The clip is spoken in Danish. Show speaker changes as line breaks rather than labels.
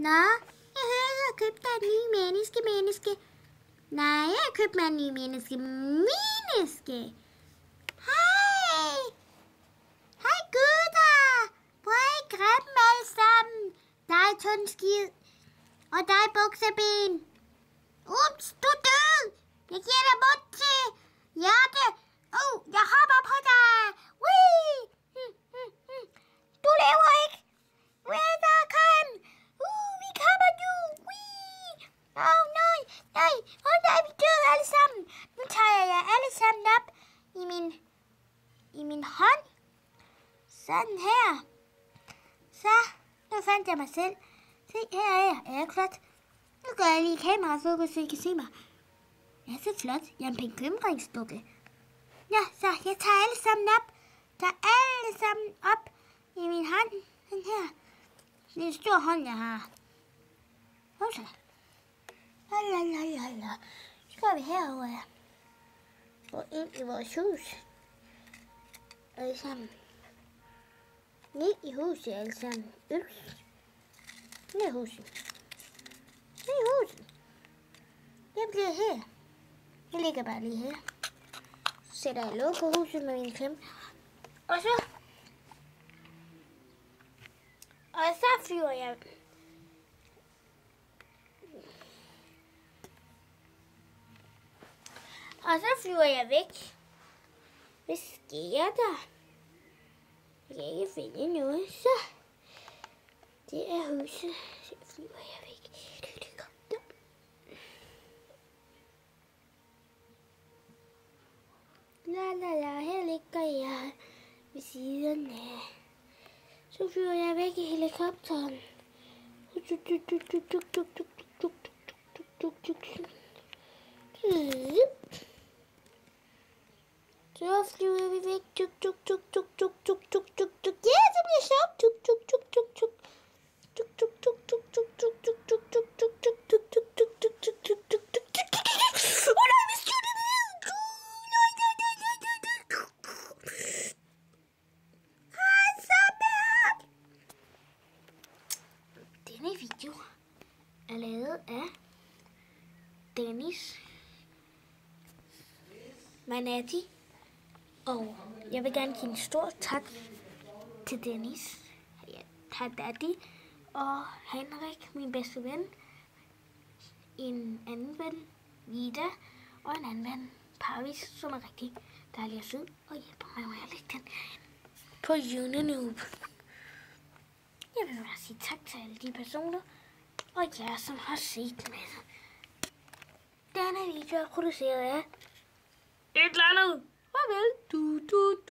Nå, jeg hører, du har købt dig et ny menneske. Nej, jeg har købt mig en ny menneske. Hej! Hej gutter! Hvor er I grimme alle sammen? Dig tundskid. Og dig bukseben. Ups, du er død! Jeg giver dig mund til hjerte. Jeg hopper på dig. Whee! Du lever ikke. Redder kan. Vi kommer nu. Whee! Nej. Nej, vi døde alle sammen. Nu tager jeg jer alle sammen op i min hånd. Sådan her. Så, nu fandt jeg mig selv. Se, her er jeg. Er jeg flot? Nu gør jeg lige kamerafokus, så I kan se mig. Jeg er så flot. Jeg er en bekymringsdukke. Ja, så jeg tager alle sammen op. I min hånd. Den her. Det er en stor hånd, jeg har. Så. Så går vi herover. Ja. Og ind i vores hus. Alle sammen. Ned i huset alle sammen. Ups. Ned i huset. Jeg bliver her. Jeg ligger bare lige her. Så sætter jeg låg på huset med min klem. Og så flyver jeg. Og så flyver jeg væk. Hvad sker der? Jeg kan ikke finde noget, så det er huset. Så flyver jeg væk. Helikopter. La, her ligger jeg ved siden af. Så flyver jeg væk i helikopteren. Så flyver vi væk. Ja, det bliver sjovt. Nej, vi styrter ned. Denne video er lavet af Dennis Manati, og jeg vil gerne give en stor tak til Dennis, Daddy og Henrik, min bedste ven, en anden ven, Vida, og en anden ven, Paris, som er rigtig dejlig og sød, og hjælper mig med at lægge den på YouTube. Jeg vil bare sige tak til alle de personer, og jer, som har set med. Denne video er produceret af et eller andet. Farvel.